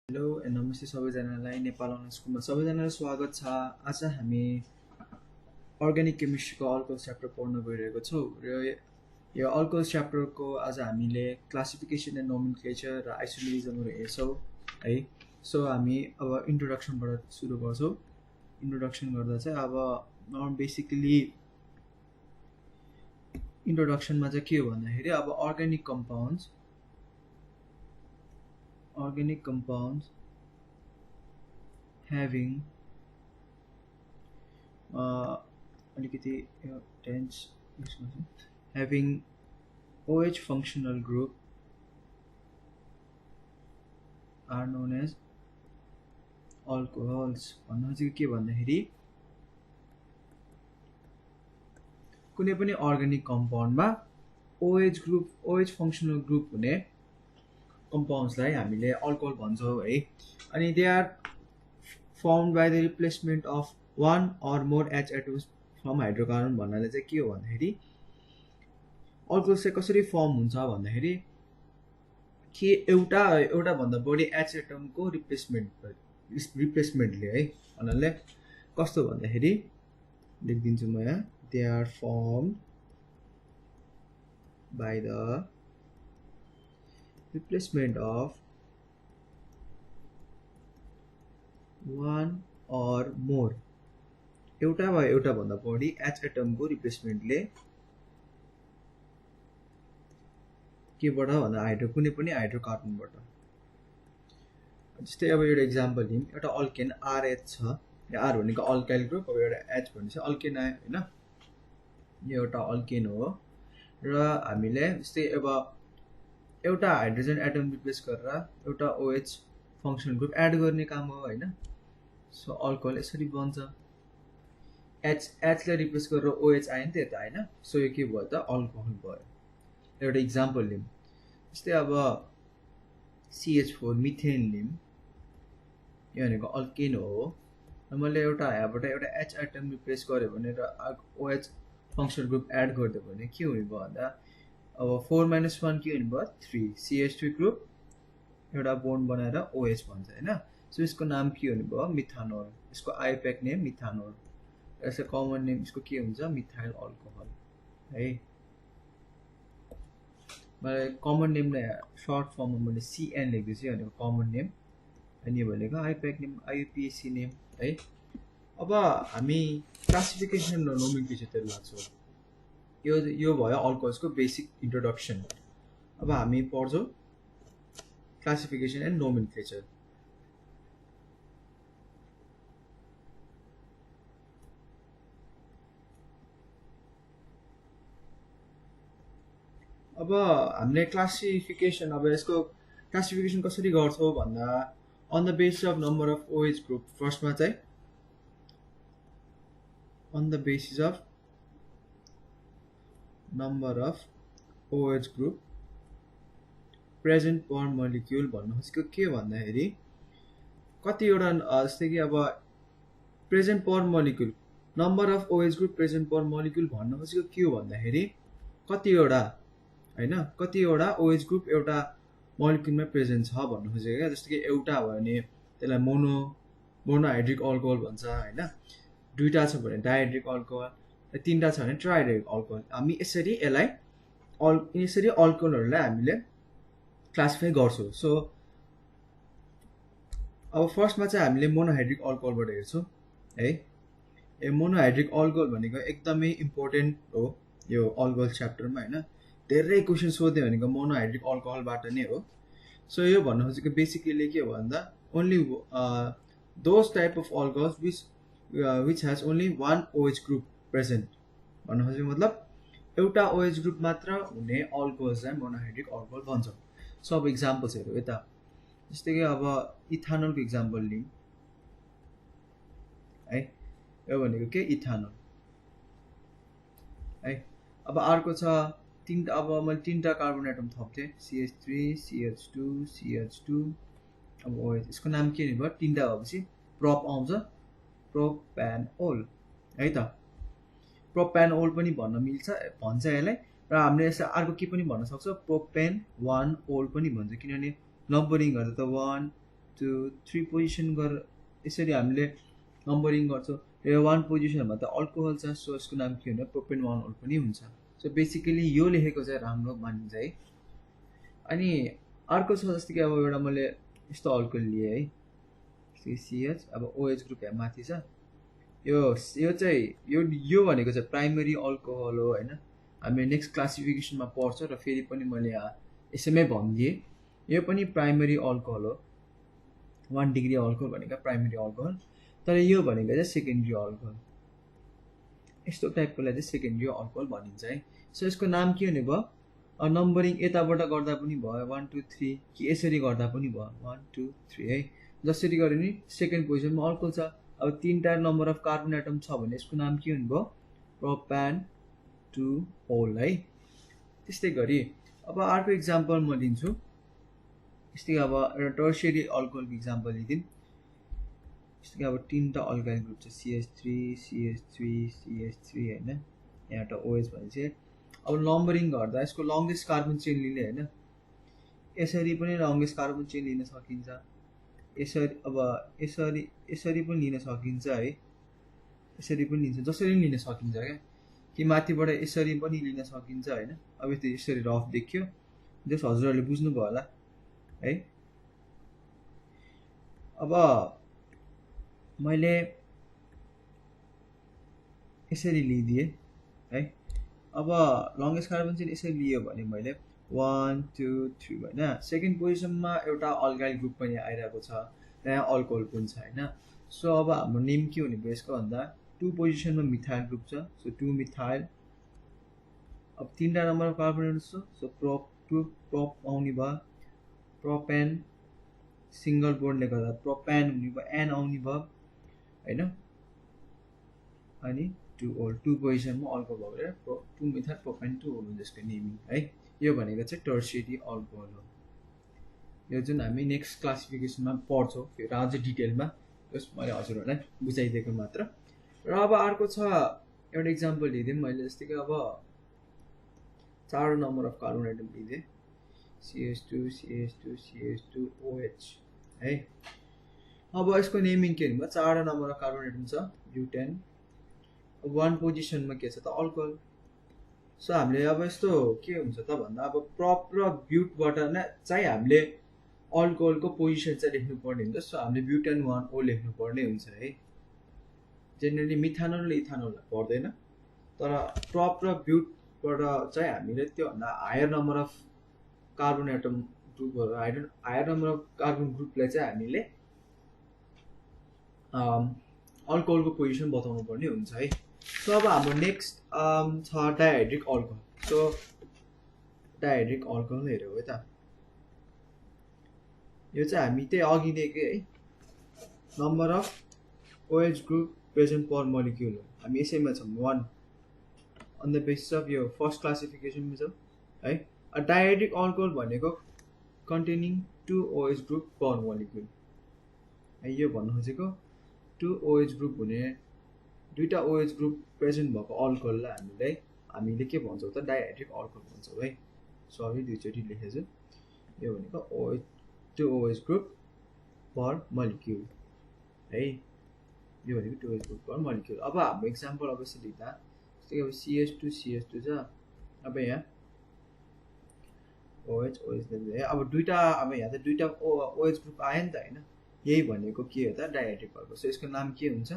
Hello नमस्ते सबैजनालाई Nepal honours स्कुलमा सबैजनालाई स्वागत छ। आज हामी अर्ग्यानिक केमिस्ट्रीको अल्कोहल च्याप्टर पढ्न गइरहेको छौँ र यो अल्कोहल च्याप्टरको आज हामीले क्लासिफिकेसन एन्ड नोमेनक्लेचर र आइसोमेरिजमहरू हेर्छौँ है। सो हामी अब इन्ट्रोडक्सनबाट सुरु गर्छौँ। इन्ट्रोडक्सन गर्दा चाहिँ अब बेसिकली इन्ट्रोडक्सनमा चाहिँ के हो भन्दाखेरि अब अर्ग्यानिक कम्पाउन्ड्स having अलिकति tense having OH functional group are known as alcohols। भन्नु चाहिँ के भन्दाखेरि कुनै पनि अर्ग्यानिक कम्पाउन्डमा OH फङ्सनल ग्रुप हुने कम्पाउन्ड्सलाई हामीले अल्कोहल भन्छौँ है। अनि they are formed by the replacement of one or more H atoms from hydrocarbon भन्नाले चाहिँ के हो भन्दाखेरि अल्कोहल चाहिँ कसरी फर्म हुन्छ भन्दाखेरि के एउटा भन्दा बढी H एटमको रिप्लेसमेन्टले है। भन्नाले कस्तो भन्दाखेरि लेखिदिन्छु म यहाँ, they are formed by the replacement of one or more एउटा वा एउटा भन्दा बढी H एटमको रिप्लेसमेन्टले केबाट भन्दा कुनै पनि हाइड्रोकार्बनबाट। जस्तै अब एउटा इक्जाम्पल लिउँ, एउटा अल्केन RH छ, आर भनेको अल्काइल ग्रुप, अब एउटा H भनेपछि अल्केन आयो होइन। यो एउटा अल्केन हो र हामीले जस्तै अब एउटा हाइड्रोजन एटम रिप्लेस गरेर एउटा OH फङ्सनल ग्रुप एड गर्ने काम हो होइन। सो अल्कोहल यसरी बन्छ, एचलाई रिप्लेस गरेर OH आयो नि त यता होइन। सो यो के भयो त अल्कोहल भयो। एउटा इक्जाम्पल लिउँ, जस्तै अब CH4 मिथेन लिउँ, यो भनेको अल्केन हो र मैले एउटा यहाँबाट एउटा H एटम रिप्लेस गरेँ भने र OH फङ्सनल ग्रुप एड गरिदियो भने के हुने भयो भन्दा अब 4 - 1 के हुने भयो 3 CH2 ग्रुप एउटा बोन्ड बनाएर OH भन्छ होइन। सो यसको नाम के हुने भयो मिथानोल। यसको आइयुपीएसी नेम मिथानोल, यसको कमन नेम यसको के हुन्छ मिथाइल अल्कोहल है। मैले कमन नेमलाई सर्ट फर्ममा मैले CN लेख्दैछु भनेको कमन नेम, अनि यो भनेको आइयुपीएसी नेम है। अब हामी क्लासिफिकेसन र नोमेनक्लेचरतिर लाग्छौँ। यो भयो अल्कोहल्सको बेसिक इन्ट्रोडक्सन। अब हामी पढ्छौँ क्लासिफिकेसन एन्ड नोमेनक्लेचर। अब हामीले क्लासिफिकेसन अब यसको क्लासिफिकेसन कसरी गर्छौँ भन्दा on the basis of number of OH group. फर्स्टमा चाहिँ on the basis of number of OH group present per molecule भन्नु खोजेको के भन्दाखेरि कतिवटा जस्तै कि अब present per molecule number of OH group present per molecule भन्नु खोजेको के हो भन्दाखेरि कतिवटा होइन कतिवटा OH ग्रुप एउटा मोलिक्युलमा प्रेजेन्ट छ भन्नु खोजेको क्या। जस्तो कि एउटा भयो भने त्यसलाई मोनोहाइड्रिक अल्कोहल भन्छ होइन, दुईवटा छ भने डाइहाइड्रिक अल्कोहल, तिनवटा छ भने ट्राइहाइड्रिक अल्कोहल। हामी यसरी अल्कोहलहरूलाई हामीले क्लासिफाई गर्छौँ। सो अब फर्स्टमा चाहिँ हामीले मोनोहाइड्रिक अल्कोहलबाट हेर्छौँ है। मोनोहाइड्रिक अल्कोहल भनेको एकदमै इम्पोर्टेन्ट हो यो अल्कोहल च्याप्टरमा होइन। धेरै क्वेसन सोध्यो भनेको मोनोहाइड्रिक अल्कोहलबाट नै हो। सो यो भन्नु खोजेको बेसिकली के हो भन्दा only those type of alcohols which has only one OH group present भन्नु खोजेको मतलब एउटा OH ग्रुप मात्र हुने अल्कोहल्सलाई मोनोहाइड्रिक अल्कोहल भन्छ। सो अब इक्जाम्पल्सहरू यता जस्तै कि अब इथानोलको इक्जाम्पल लिउँ है। यो भनेको के इथानोल है। अब अर्को छ अब मैले तिनवटा carbon atom थप्थेँ, CH3 CH2 CH2 अब OH। यसको नाम के हुने भयो तिनवटा भएपछि प्रोप आउँछ, प्रोप्यानोल है त। प्रोप्यानोल पनि भन्छ यसलाई र हामीले यसलाई अर्को के पनि भन्न सक्छौँ प्रोपेन 1 ओल पनि भन्छ, किनभने नम्बरिङ गर्दा त 1 2 3 पोजिसन गरेर यसरी हामीले नम्बरिङ गर्छौँ। र 1 पोजिसनमा त अल्कोहल छ, सो यसको नाम के हुन्छ प्रोपेन 1 अल पनि हुन्छ। सो बेसिकली यो लेखेको चाहिँ राम्रो मानिन्छ है। अनि अर्को छ जस्तो कि अब एउटा मैले यस्तो अल्कोहल लिएँ है, CH, अब OH ग्रुप यहाँ माथि छ, यो चाहिँ यो भनेको चाहिँ प्राइमरी अल्कोहल हो होइन। हामीले नेक्स्ट क्लासिफिकेसनमा पढ्छ र फेरि पनि मैले यहाँ यसैमै भनिदिएँ, यो पनि प्राइमरी अल्कोहल हो। 1 डिग्री अल्कोहल भनेको प्राइमरी अल्कोहल, तर यो भनेको चाहिँ सेकेन्डरी अल्कोहल। यस्तो टाइपकोलाई चाहिँ सेकेन्डरी अल्कोहल भनिन्छ है। सो यसको नाम के हुने भयो, नम्बरिङ यताबाट गर्दा पनि भयो 1 2 3, कि यसरी गर्दा पनि भयो 1 2 3 है। जसरी गऱ्यो नि सेकेन्ड पोजिसनमा अल्कोहल छ। अब 3टा नम्बर अफ कार्बन एटम छ भने यसको नाम के हुने भयो प्रोपेन 2 ओल है। त्यस्तै गरी अब अर्को इक्जाम्पल म लिन्छु। यस्तै अब एउटा टर्सियरी अल्कोहलको इक्जाम्पल लिदिउँ। जस्तै अब 3टा अल्काइल ग्रुप छ, CH3 CH3 CH3 होइन, यहाँ एउटा OH भनेपछि अब नम्बरिङ गर्दा यसको लङ्गेस्ट कार्बन चेन लिने होइन, यसरी पनि लङ्गेस्ट कार्बन चेन लिन सकिन्छ, यसरी अब यसरी पनि लिन सकिन्छ है, यसरी पनि लिन्छ, जसरी पनि लिन सकिन्छ क्या, कि माथिबाट यसरी पनि लिन सकिन्छ होइन। अब त्यो यसरी रफ देखियो, जस हजुरहरूले बुझ्नुभयो होला है। अब मैले यसरी लिइदिएँ है। अब लङ्गेस्ट कार्बन चाहिँ यसरी लियो भने मैले 1 2 3 होइन, सेकेन्ड पोजिसनमा एउटा अल्काइल ग्रुप पनि आइरहेको छ, यहाँ अल्कोहल पनि छ होइन। सो अब हाम्रो नेम के हुने भयो यसको भन्दा, 2 पोजिसनमा मिथाइल ग्रुप छ, सो 2 मिथाइल। अब 3टा नम्बर अफ कार्बन एटम छ, सो प्रोप आउने भयो, प्रोपेन सिङ्गल बोन्डले गर्दा प्रोपेन हुने भयो, एन आउने भयो होइन। अनि 2 ओल 2 पोजिसनमा अल्कोहल भएको 2 मिथाइल प्रोपेन 2 ओल हुन्छ यसको नेमिङ है। यो भनेको चाहिँ टर्सियरी अल्कोहल हो, यो जुन हामी नेक्स्ट क्लासिफिकेसनमा पढ्छौँ फेरि अझै डिटेलमा, जस मैले हजुरहरूलाई बुझाइदिएको मात्र। र अब अर्को छ एउटा इक्जाम्पल लिइदिउँ मैले, जस्तै कि अब 4 नम्बर अफ कार्बन एटम लिइदिएँ, CH2 CH2 CH2 OH है। अब यसको नेमिङ के हुने भयो, 4 नम्बर अफ कार्बन एटम छ, ब्युटेन। 1 पोजिसनमा के छ त अल्कोहल। सो हामीले अब यस्तो के हुन्छ त भन्दा, अब प्रप र ब्युटबाट नै चाहिँ हामीले अल्कोहलको पोजिसन चाहिँ लेख्नुपर्ने हुन्छ। सो हामीले ब्युटेन 1 ओ लेख्नुपर्ने हुन्छ है। जेनरली मिथानोल र इथानोललाई पर्दैन, तर प्रप र ब्युटबाट चाहिँ हामीले त्योभन्दा higher number of carbon atom ग्रुपहरू हायर नम्बर अफ कार्बन ग्रुपलाई चाहिँ हामीले अल्कोहलको पोजिसन बताउनु पर्ने हुन्छ है। सो अब हाम्रो नेक्स्ट छ dihydric alcohol. So dihydric alcohol हेऱ्यौँ है त, यो चाहिँ हामी त्यही अघि दिएकै है, number of OH group present per molecule हो, हामी यसैमा छौँ 1 अन द बेसिस अफ यो फर्स्ट क्लासिफिकेसनमा छौँ है। डाइहाइड्रिक अल्कोहल भनेको कन्टेनिङ 2 OH ग्रुप पर मोलिक्युल है, यो भन्नु खोजेको 2 OH ग्रुप हुने 2टा OH ग्रुप प्रेजेन्ट भएको अल्कोहललाई हामीले के भन्छौँ त डाइहाइड्रिक अल्कोहल भन्छौँ है। सरी दुईचोटि लेखेछु, यो भनेको 2 OH ग्रुप पर मोलिक्युल है, यो भनेको 2 OH ग्रुप पर मोलिक्युल। अब हाम्रो इक्जाम्पल अब यसरी लिँदा, जस्तै अब CH2 CH2 छ, अब यहाँ OH है, अब दुईटा, अब यहाँ त 2टा OH ग्रुप आयो नि त होइन, यही भनेको के हो त डाइहाइड्रिक अल्कोहल। सो यसको नाम के हुन्छ,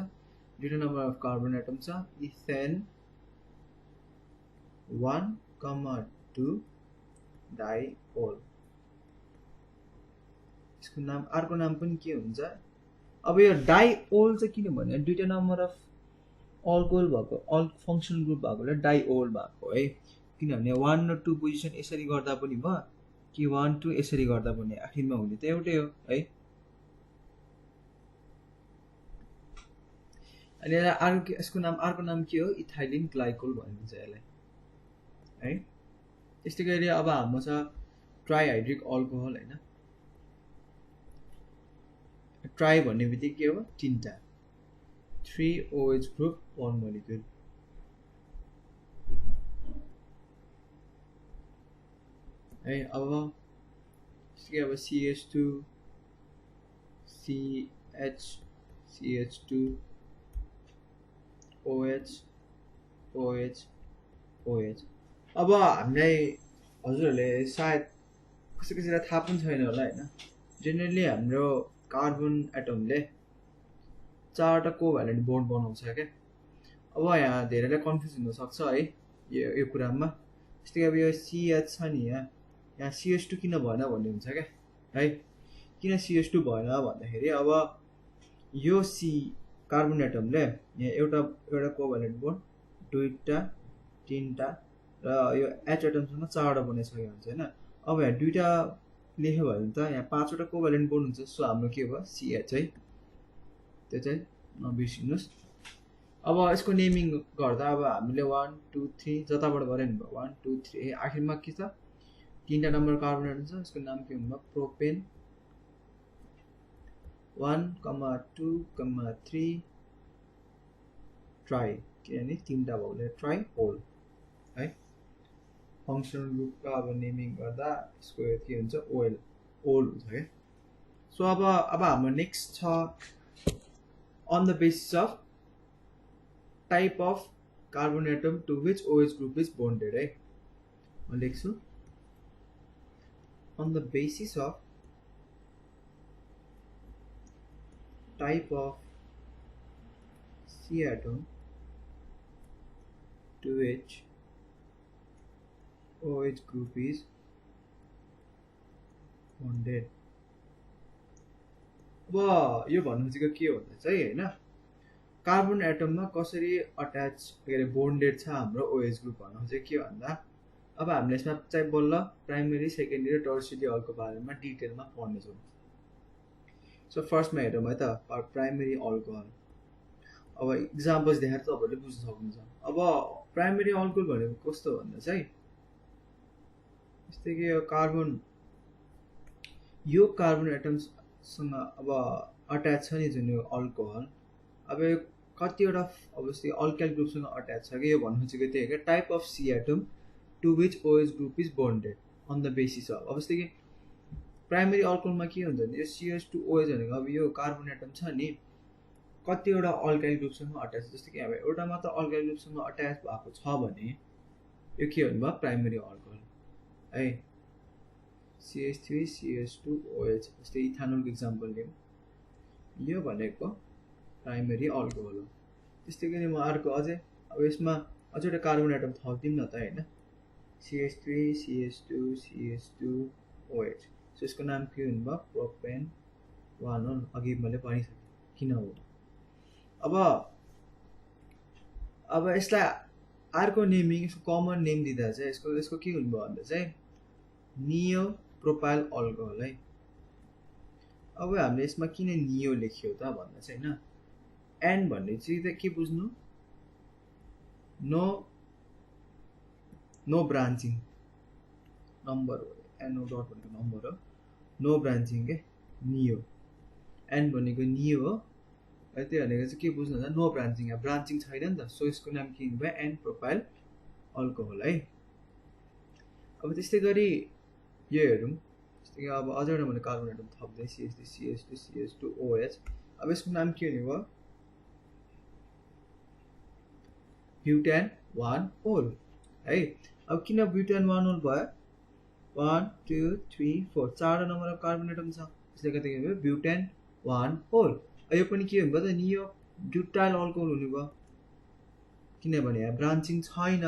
2टा नम्बर अफ कार्बन एटम छ, इथेन 1, 2 डाइओल, यसको नाम अर्को नाम पनि के हुन्छ। अब यो डाइओल चाहिँ किनभने 2टा नम्बर अफ अल्कोहल भएको फङ्सनल ग्रुप भएकोले डाइओल भएको है, किनभने 1 र 2 पोजिसन यसरी गर्दा पनि भयो, कि 1 2 यसरी गर्दा पनि आखिरमा हुने त एउटै हो है। अनि यसको नाम अर्को नाम के हो, इथाइलिन ग्लाइकोल भनिन्छ यसलाई है। त्यस्तै गरी अब हाम्रो छ ट्राइहाइड्रिक अल्कोहल होइन, ट्राई भन्ने बित्तिकै के हो 3टा 3 OH ग्रुप पर मोलिक्युल है। अब CH2 CH CH2 OH OH OH अब हामीलाई हजुरहरूले सायद कसैलाई थाहा पनि छैन होला हैन जेनरली हाम्रो कार्बन एटमले 4 टा कोभ्यालेन्ट बोन्ड बनाउँछ के अब यहाँ धेरैलाई कन्फ्युज हुन सक्छ है यो कुरामा जस्तै अब यो CH छ नि यहाँ CH2 किन भएन भन्ने हुन्छ के है किन CH2 भएन भन्दाखेरि अब यो कार्बन एटमले यहाँ एउटा कोभ्यालेन्ट बोन्ड दुईटा तीनटा र यो H एटमसँग 4 टा बनाइसकेको हुन्छ हैन अब यहाँ दुईटा लेख्यो भने त यहाँ 5 वटा कोभ्यालेन्ट बोन्ड हुन्छ सो हाम्रो के भयो CH है त्यो चाहिँ नबिर्सिनुस् अब यसको नेमिङ गर्दा अब हामीले 1 2 3 जताबाट गरे नि भयो 1 2 3 आखिरमा के छ तीनटा नम्बर कार्बन एटम छ यसको नाम के हुन्छ प्रोपेन 1 2 3 ट्राई किनभने तीनटा भएकोले ट्राई होल है फंक्शनल ग्रुपको अब नेमिङ गर्दा यसको के हुन्छ ओल हुन्छ के सो अब हाम्रो नेक्स्ट छ on the basis of type of carbon atom to which OH group is bonded है म लेख्छु on the basis of type of C atom to which OH group is bonded अब यो भन्नु चाहिँ के भन्दा चाहिँ हैन कार्बन एटममा कसरी अट्याच के अरे बोन्डेड छ हाम्रो OH ग्रुप भन्नु चाहिँ के भन्दा अब हामीले यसमा चाहिँ बल्ल प्राइमरी सेकेन्डरी र टर्सियरी अल्को बारेमा डिटेलमा पढ्ने छौं सो फर्स्टमा हेरौँ है त प्राइमरी अल्कोहल अब एक्जाम्पल्स देखाएर तपाईहरुले बुझ्न सक्नुहुन्छ अब प्राइमरी अल्कोहल भनेको कस्तो भन्दा चाहिँ जस्तै कि यो कार्बन एटम्स सँग अब अट्याच छ नि जुन यो अल्कोहल अब यो कतिवटा अबस्ली अल्काइल ग्रुपसँग अट्याच छ कि यो भन्नु चाहिँ त्यही हो के type of C atom to which OH group is bonded on the basis of obviously कि प्राइमरी अल्कोहलमा के हुन्छ भने यो CH2OH भनेको अब यो कार्बन एटम छ नि कतिवटा अल्काइल ग्रुपसँग अट्याच जस्तो कि अब एउटा मात्र अल्काइल ग्रुपसँग अट्याच भएको छ भने यो के भन्नु प्राइमरी अल्कोहल है CH3 CH2OH जस्तै इथानोलको इक्जाम्पल लियौँ यो भनेको प्राइमरी अल्कोहल हो त्यस्तै गरी म अर्को अझै अब यसमा अझै एउटा कार्बन एटम थपिदिउँ न त हैन CH3 CH2 CH2OH सो यसको नाम के हुनुभयो प्रोपेन 1 हो अघि मैले भनिसकेँ किन हो अब यसलाई अर्को नेमिङ यसको कमन नेम दिँदा चाहिँ यसको के हुनुभयो भन्दा चाहिँ नियो प्रोपाइल अल्कोहल है अब हामीले यसमा किन नियो लेख्यो त भन्दा चाहिँ हैन एन भन्ने चाहिँ त के बुझ्नु नो ब्रान्चिङ नम्बर हो एनओ डट भनेको नम्बर हो नो ब्रान्चिङ के नियो एन भनेको नियो हो है त्यो भनेको चाहिँ के बुझ्नु हुन्छ नो ब्रान्चिङ यहाँ ब्रान्चिङ छैन नि त सो यसको नाम के भयो एन प्रोपाइल अल्कोहल है अब त्यस्तै गरी यो हेरौँ जस्तै अब अझ एउटा मैले कार्बन एटम थप्दै CH3 CH2 CH2OH अब यसको नाम के हुने भयो ब्युटान 1 होल है अब किन ब्युटान 1 होल भयो 1 2 3 4 चारवटा नम्बर अफ कार्बन एटम छ त्यसले गर्दा के भयो ब्युटान 1 होल यो पनि के हुने भयो त नियो ब्युटाइल अल्कोहल हुने भयो किनभने यहाँ ब्रान्चिङ छैन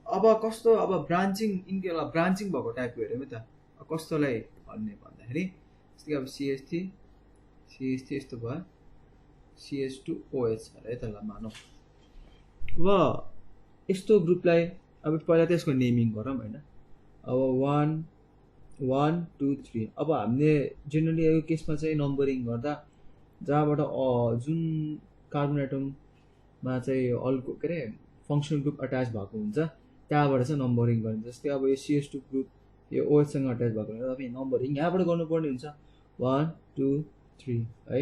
अब कस्तो अब ब्रान्चिङ ब्रान्चिङ भएको टाइपको हेरौँ त कस्तोलाई भन्ने भन्दाखेरि जस्तै अब CH3 यस्तो भयो CH2OH है त ल मानौँ अब यस्तो ग्रुपलाई अब पहिला त यसको नेमिङ गरौँ हैन अब 1 2 3 अब हामीले जेनरली यो केसमा चाहिँ नम्बरिङ गर्दा जहाँबाट जुन कार्बन एटममा चाहिँ अल्को के अरे फङ्सनल ग्रुप अट्याच भएको हुन्छ त्यहाँबाट चाहिँ नम्बरिङ गरिन्छ जस्तै अब यो CH2 ग्रुप यो OH सँग अट्याच भएको भने अब नम्बरिङ यहाँबाट गर्नुपर्ने हुन्छ 1 2 3 है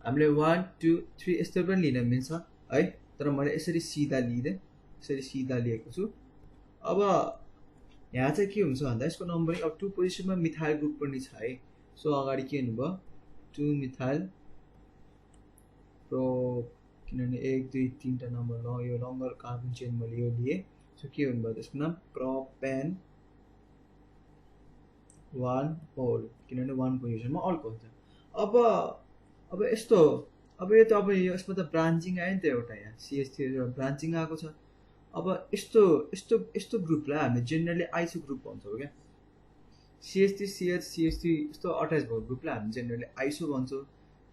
हामीले 1 2 3 यस्तो पनि लिन मिल्छ है तर मैले यसरी सिधा लिएको छु अब यहाँ चाहिँ के हुन्छ भन्दा यसको नम्बरिङ अब 2 पोजिसनमा मिथाइल ग्रुप पनि छ है सो अगाडि के हुनुभयो 2 मिथाइल प्रो किनभने 1 2 3 टा नम्बर ल यो लङ्गर कार्बन चेन मैले यो लिए सो के हुनुभयो त्यसको नाम प्रोपेन 1 ओल किनभने 1 पोजिसनमा अल्कोहल छ अब यस्तो अब यो त अब यसमा त ब्रान्चिङ आयो नि त एउटा यहाँ CH3 ब्रान्चिङ आएको छ अब यस्तो ग्रुपलाई हामी जेनरली आइसो ग्रुप भन्छौँ क्या CH3 CH CH3 यस्तो अट्याच भएको ग्रुपलाई हामी जेनरली आइसो भन्छौँ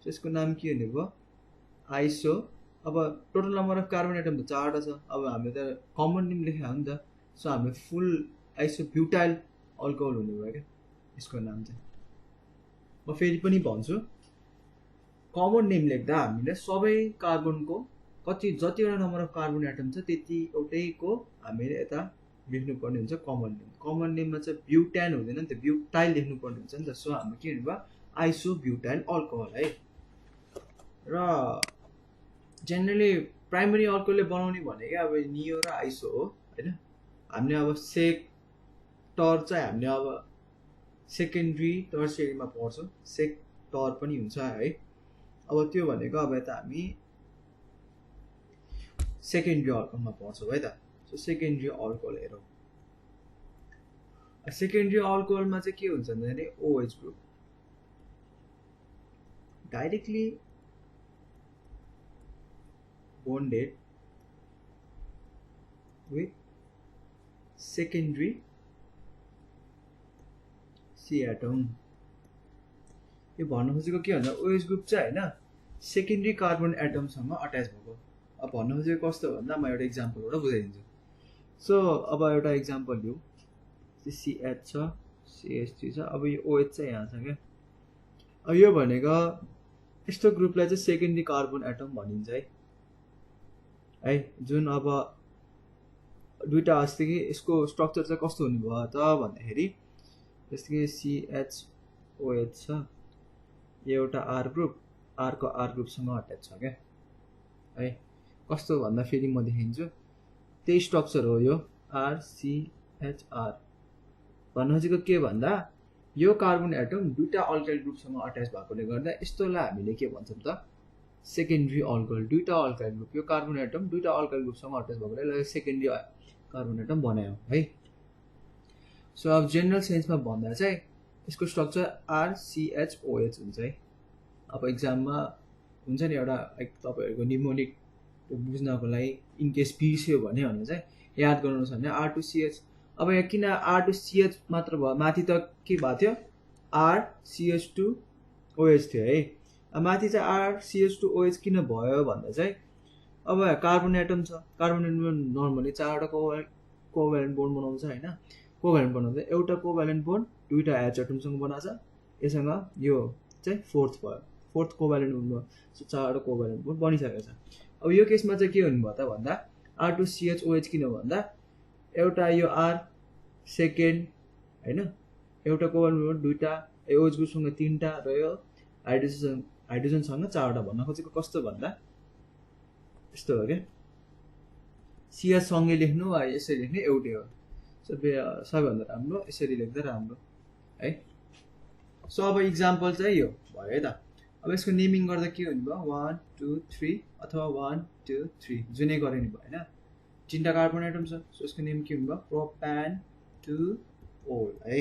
सो यसको नाम के हुने भयो आइसो अब total number of carbon atom त 4 छ अब हामीले त कमन नेम लेखेको हो नि त सो हामी फुल आइसो ब्युटाइल अल्कोहल हुने भयो क्या यसको नाम चाहिँ म फेरि पनि भन्छु कमन नेम लेख्दा हामीले सबै कार्बनको जतिवटा नम्बर अफ कार्बन एटम छ त्यति एउटैको हामीले यता लेख्नुपर्ने हुन्छ कमन नेममा चाहिँ ब्युटान हुँदैन नि त ब्युटाइल लेख्नुपर्ने हुन्छ नि त सो हाम्रो के हुने भयो आइसो ब्युटाइल अल्कोहल है र जेनरली प्राइमरी अल्कोहलले बनाउने भनेको अब नियो र आइसो हो होइन हामीले अब सेक्टर चाहिँ हामीले अब सेकेन्ड्री टर्सियरीमा पढ्छौँ सेक्टर पनि हुन्छ है अब त्यो भनेको अब यता हामी सेकेन्ड्री अल्कोहलमा पढ्छौँ है त सो सेकेन्ड्री अल्कोहल हेरौँ सेकेन्ड्री अल्कोहलमा चाहिँ के हुन्छ भन्दाखेरि OH group directly bonded with secondary C atom यो भन्नु खोजेको के भन्दा OH ग्रुप चाहिँ होइन सेकेन्ड्री कार्बन एटमसँग अट्याच भएको अब भन्नु खोजेको कस्तो भन्दा म एउटा इक्जाम्पलबाट बुझाइदिन्छु सो अब एउटा इक्जाम्पल लिउँ CH छ CH3 छ अब यो OH चाहिँ यहाँ छ क्या अब यो भनेको यस्तो ग्रुपलाई चाहिँ सेकेन्ड्री कार्बन एटम भनिन्छ है जुन अब दुईटा अस्ति कि यसको स्ट्रक्चर चाहिँ कस्तो हुने भयो त भन्दाखेरि जस्तै कि CHOH छ यो एउटा R ग्रुप R को R ग्रुपसँग अट्याच छ क्या है कस्तो भन्दा फेरि म देखाइदिन्छु त्यही स्ट्रक्चर हो यो RCHR भन्नु खोजेको के भन्दा यो कार्बन एटम दुईटा अल्काइल ग्रुपसँग अट्याच भएकोले गर्दा यस्तोलाई हामीले के भन्छौँ त सेकेन्ड्री अल्कोहल दुईटा अल्काइल ग्रुप यो कार्बन एटम दुईटा अल्काइल ग्रुपसँग अट्याच भएकोले सेकेन्ड्री कार्बन एटम बनायो है सो अब जेनरल सेन्समा भन्दा चाहिँ यसको स्ट्रक्चर RCHOH हुन्छ है अब इक्जाममा हुन्छ नि एउटा लाइक तपाईँहरूको निमोनिक बुझ्नको लागि इनकेस बिर्स्यो भने चाहिँ याद गर्नु छ भने R2CH अब यहाँ किन R2CH मात्र भयो माथि त के भएको थियो RCH2OH थियो है अब माथि चाहिँ RCH2OH किन भयो भन्दा चाहिँ अब कार्बन एटम छ carbon atom normally 4वटा covalent bond बनाउँछ होइन कोभ्यालेन्ट बनाउँदा एउटा कोभ्यालेन्ट बोन्ड दुईटा H एटमसँग बनाउँछ यससँग यो चाहिँ फोर्थ कोभ्यालेन्ट बोन्ड भयो सो 4वटा कोभ्यालेन्ट बोन्ड बनिसकेको छ अब यो केसमा चाहिँ के हुनुभयो त भन्दा R2CHOH किन भन्दा एउटा यो R सेकेन्ड होइन एउटा कोभ्यालेन्ट बोन्ड दुईटा OH ग्रुपसँग 3टा र यो हाइड्रोजनसँग 4वटा भन्न खोजेको कस्तो भन्दा यस्तो हो क्या CH सँगै लेख्नु वा यसरी लेख्ने एउटै हो सो सबैभन्दा राम्रो यसरी लेख्दा राम्रो है सो अब इक्जाम्पल चाहिँ यो भयो है त अब यसको नेमिङ गर्दा के हुने भयो 1 2 3 अथवा 1 2 3 जुनै गरे नि भयो होइन 3टा कार्बन एटम छ सो यसको नेम के हुने भयो प्रोपेन 2 ओल है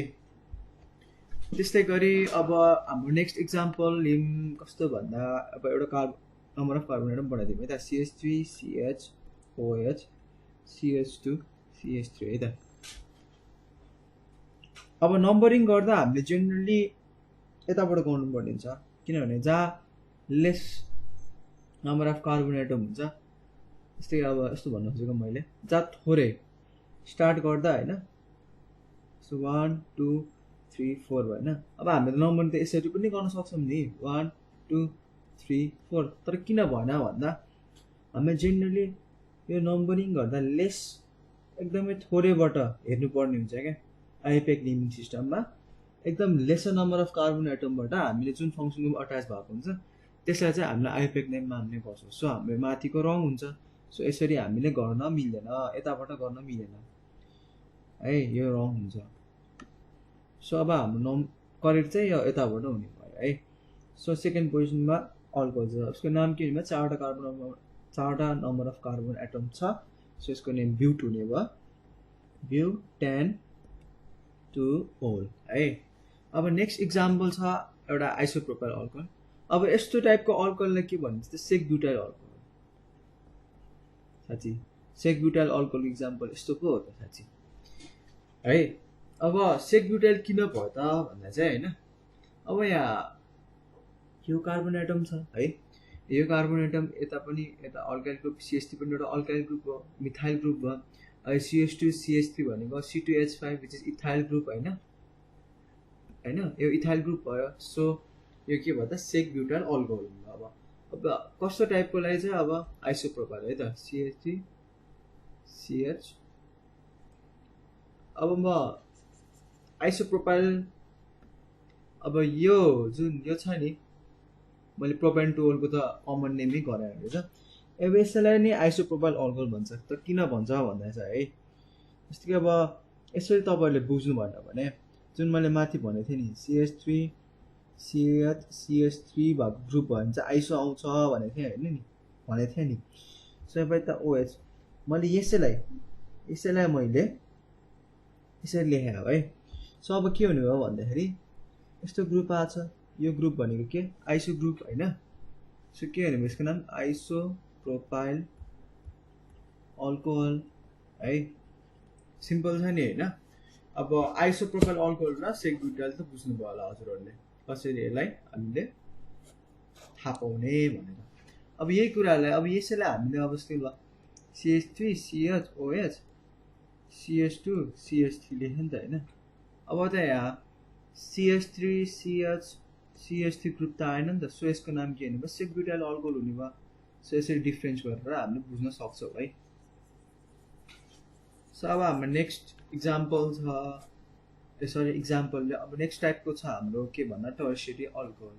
त्यस्तै गरी अब हाम्रो नेक्स्ट इक्जाम्पल लिम कस्तो भन्दा अब एउटा नम्बर अफ कार्बन एटम बनाइदिउँ है त CH3 CHOH CH2 CH3 है त अब नम्बरिङ गर्दा हामीले जेनरली यताबाट गर्नुपर्ने हुन्छ किनभने जहाँ lace number of carbon atom हुन्छ जस्तै अब यस्तो भन्नु खोजेको मैले जहाँ थोरै स्टार्ट गर्दा होइन सो 1 2 3 4 भयो होइन अब हामीले नम्बर त यसरी पनि गर्न सक्छौँ नि 1 2 3 4 तर किन भएन भन्दा हामीले जेनरली यो नम्बरिङ गर्दा लेस एकदमै थोरैबाट हेर्नुपर्ने हुन्छ क्या आइपेक नेमिङ सिस्टममा एकदम लेसर नम्बर अफ कार्बन एटमबाट हामीले जुन फङ्सनको अट्याच भएको हुन्छ त्यसलाई चाहिँ हामीले आइपेक नेम मान्ने गर्छौँ सो हाम्रो माथिको रङ हुन्छ सो यसरी हामीले गर्न मिल्दैन यताबाट गर्न मिलेन है यो रङ हुन्छ सो अब हाम्रो करेक्ट चाहिँ यो यताबाट हुने भयो है। सो सेकेन्ड पोजिसनमा अल्कोहल छ, उसको नाम के हुने भयो, चारवटा नम्बर अफ कार्बन एटम छ, सो यसको नेम ब्युट हुने भयो, ब्युटेन टु ओल है। अब नेक्स्ट इक्जाम्पल छ एउटा आइसोप्रोपाइल अल्कोहल। अब यस्तो टाइपको अल्कोहललाई के भन्छ त सेक ब्युटाइल अल्कोहल साथी। सेक ब्युटाइल अल्कोहलको इक्जाम्पल यस्तो पो हो त साथी है। अब सेक ब्युटाइल किन भयो त भन्दा चाहिँ होइन, अब यहाँ यो कार्बन एटम छ है, यो कार्बन एटम यता पनि यता अल्काइल ग्रुप CH3 पनि एउटा अल्काइल ग्रुप हो, मिथाइल ग्रुप भयो। CH2 CH3 भनेको C2H5 which is ethyl group होइन, यो इथाइल ग्रुप भयो। सो यो के भयो त सेक ब्युटाइल अल्कोहल भयो। अब कस्तो टाइपकोलाई चाहिँ अब आइसोप्रोपाइल है त CH3 CH। अब म आइसोप्रोपाइल, अब यो जुन यो छ नि मैले प्रोपेन टु ओलको त कमन नेमै गराएको छ। अब यसलाई नै आइसोप्रोपाइल अल्कोहल भन्छ। त किन भन्छ भन्दा चाहिँ है, जस्तो कि अब यसरी तपाईँहरूले बुझ्नु भएन भने जुन मैले माथि भनेको थिएँ नि CH3 CH CH3 भएको ग्रुप भयो भने चाहिँ आइसो आउँछ भनेको थिएँ होइन नि, भनेको थिएँ नि। सो अब यता OH मैले यसैलाई मैले यसरी लेखेँ है। सो अब के हुने भयो भन्दाखेरि यस्तो ग्रुप आएको छ, यो ग्रुप भनेको के आइसो ग्रुप होइन। सो के हुने भयो यसको नाम आइसोप्रोपाइल अल्कोहल है, सिम्पल छ नि होइन। अब आइसोप्रोपाइल अल्कोहल र सेक ब्युटाइल त बुझ्नु भयो होला हजुरहरूले कसरी यसलाई हामीले थाहा पाउने भनेर। अब यही कुरालाई अब यसैलाई हामीले अब जस्तै ल CH3 CH OH CH2 CH3 लेख्यो नि त होइन। अब त यहाँ CH3 CH CH3 ग्रुप त आएन नि त, सो यसको नाम के हुने भयो सेक ब्युटाइल अल्कोहल हुने भयो। सो यसरी डिफ्रेन्स गरेर हामीले बुझ्न सक्छौँ है। सो अब हाम्रो नेक्स्ट इक्जाम्पल छ, सरी इक्जाम्पलले अब नेक्स्ट टाइपको छ हाम्रो के भन्दा टर्सियरी अल्कोहल।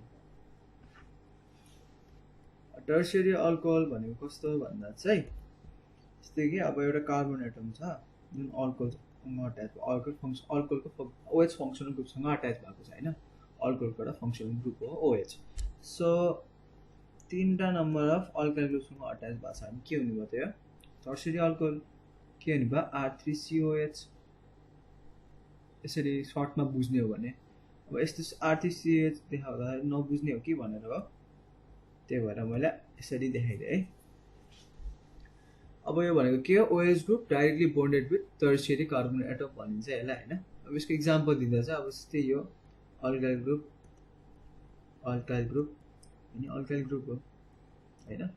टर्सियरी अल्कोहल भनेको कस्तो भन्दा चाहिँ जस्तै कि अब एउटा कार्बन एटम छ जुन अल्कोहलसँग अट्याच, अल्कोहलको OH फङ्सनल ग्रुपसँग अट्याच भएको छ होइन, अल्कोहलको एउटा फङ्सनल ग्रुप हो OH। सो तीनवटा नम्बर अफ अल्काइल ग्रुपसँग अट्याच भएको छ भने के हुने भयो त यो टर्सियरी अल्कोहल। के हुने भयो R3COH। यसरी सर्टमा बुझ्ने हो भने अब यस्तो R3COH देखाउँदा नबुझ्ने हो कि भनेर हो, त्यही भएर मैले यसरी देखाइदिएँ है। अब यो भनेको के हो OH group directly bonded with tertiary carbon atom भनिन्छ यसलाई होइन। अब यसको इक्जाम्पल दिँदा चाहिँ अब जस्तै यो अल्काइल ग्रुप अनि अल्काइल ग्रुप हो होइन।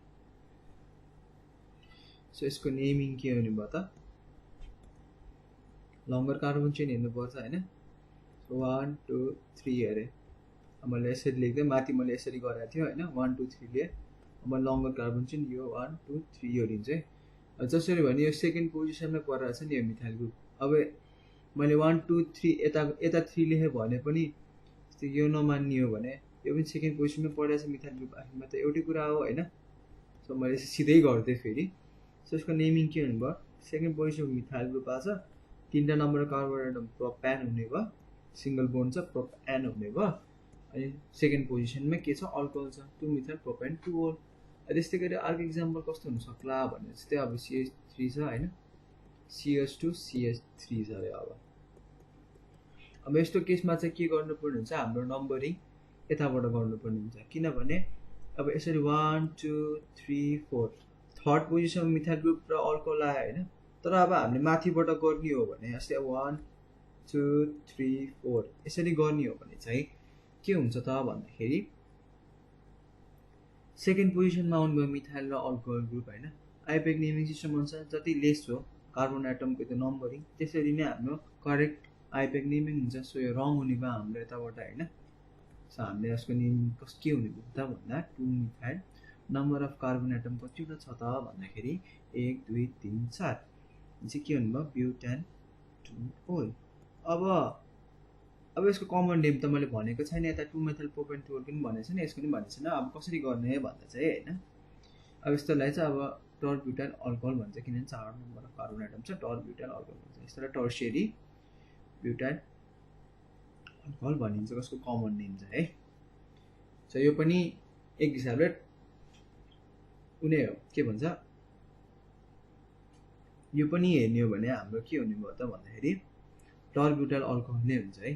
सो यसको नेमिङ के हुने भयो त लङ्गर कार्बन चेन हेर्नुपर्छ होइन। 1 2 3 अरे मैले यसरी लेख्दै माथि मैले यसरी गरेको थिएँ होइन 1 2 3 ले। अब लङ्गर कार्बन चेन यो 1 2 3 यो लिन्छ है। जसरी भने यो सेकेन्ड पोजिसनमै परिरहेको छ नि यो मिथाइल ग्रुप। अब मैले 1 2 3 यता 3 लेखेँ भने पनि यो नमान्ने हो भने यो पनि सेकेन्ड पोजिसनमै परिरहेको छ मिथाइल ग्रुप, आखिरमा त एउटै कुरा हो होइन। सो मैले सिधै गरिदिएँ फेरि। सो यसको नेमिङ के हुने भयो सेकेन्ड पोजिसनको मिथाइल ग्रुप आएको छ, तीनवटा नम्बर कार्बन एटम प्रोपेन हुने भयो, सिङ्गल बोन्ड छ प्रोपेन हुने भयो, अनि सेकेन्ड पोजिसनमा के छ अल्कोहल छ 2 मिथाइल प्रोपेन 2 ओल। त्यस्तै गरी अर्को इक्जाम्पल कस्तो हुनसक्ला भने जस्तै अब CH3 छ होइन, CH2 CH3 छ अरे। अब यस्तो केसमा चाहिँ के गर्नुपर्ने हुन्छ हाम्रो नम्बरिङ यताबाट गर्नुपर्ने हुन्छ, किनभने अब यसरी 1 2 3 4 थर्ड पोजिसनमा मिथाइल ग्रुप र अल्कोहल आयो होइन। तर अब हामीले माथिबाट गर्ने हो भने जस्तै अब 1 2 3 4 यसरी गर्ने हो भने चाहिँ के हुन्छ त भन्दाखेरि सेकेन्ड पोजिसनमा आउनुभयो मिथाइल र अल्कोहल ग्रुप होइन। आइपेक नेमिङ सिस्टम अनुसार जति लेस हो कार्बन एटमको त्यो नम्बरिङ त्यसरी नै हाम्रो करेक्ट आइपेक नेमिङ हुन्छ। सो यो रङ हुने भयो हाम्रो यताबाट होइन। सो हामीले यसको नेमिङ के हुने भयो त भन्दा 2 methyl number of carbon atom कतिवटा छ त भन्दाखेरि 1 2 3 4 चाहिँ के हुने भयो ब्युटेन टु ओल। अब यसको कमन नेम त मैले भनेको छैन, यता 2 मेथाइल प्रोपेन 2 ओल पनि भनेको छैन, यसको पनि भनेको छैन। अब कसरी गर्ने भन्दा चाहिँ होइन अब यस्तोलाई चाहिँ अब टर्ब्युटाइल अल्कोहल भन्छ, किनभने 4 नम्बर कार्बन एटम छ टर्ब्युटाइल अल्कोहल भन्छ। यस्तोलाई टर्सियरी ब्युटाइल अल्कोहल भनिन्छ कसको कमन नेम छ है। सो यो पनि एक हिसाबले कुनै हो के भन्छ यो पनि हेर्ने हो भने हाम्रो के हुने भयो त भन्दाखेरि टर्ब्युटाइल अल्कोहल नै हुन्छ है।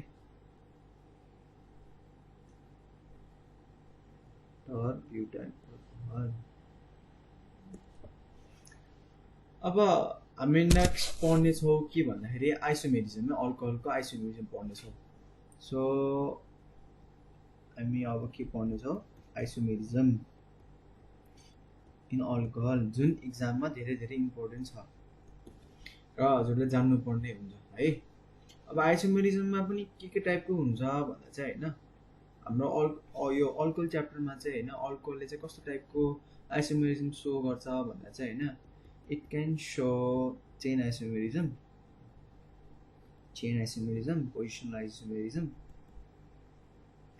टर्ब्युटाइल अल्कोहल। अब हामी नेक्स्ट पढ्नेछौँ के भन्दाखेरि आइसोमेरिजम, अल्कोहलको आइसोमेरिजम पढ्नेछौँ। सो हामी अब के पढ्नेछौँ आइसोमेरिजम इन अल्कोहल, जुन इक्जाममा धेरै धेरै इम्पोर्टेन्ट छ र हजुरले जान्नुपर्ने हुन्छ है। अब आइसोमेरिजममा पनि के टाइपको हुन्छ भन्दा चाहिँ होइन हाम्रो यो अल्कोहल च्याप्टरमा चाहिँ होइन अल्कोहलले चाहिँ कस्तो टाइपको आइसोमेरिजम सो गर्छ भन्दा चाहिँ होइन it can so chain isomerism, positional isomerism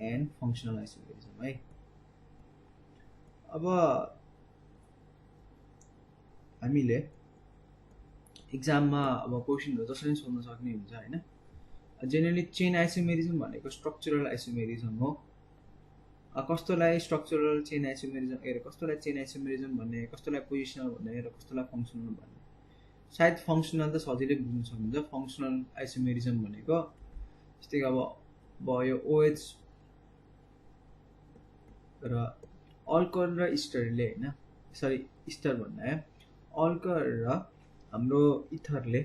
and functional isomerism है। अब हामीले इक्जाममा अब क्वेसनहरू जसरी सोध्न सक्ने हुन्छ होइन। जेनरली चेन आइसोमेरिजम भनेको स्ट्रक्चरल आइसोमेरिजम हो। कस्तोलाई स्ट्रक्चरल चेन आइसोमेरिजम कस्तोलाई चेन आइसोमेरिजम भन्ने, कस्तोलाई पोजिसनल भन्ने र कस्तोलाई फङ्सनल भन्ने। सायद फङ्सनल त सजिलै बुझ्न सक्नुहुन्छ। फङ्सनल आइसोमेरिजम भनेको जस्तै अब भयो OH र अल्कोहल र इस्टरले होइन, सरी इस्टर भन्दा है अल्कोहल र हाम्रो इथरले,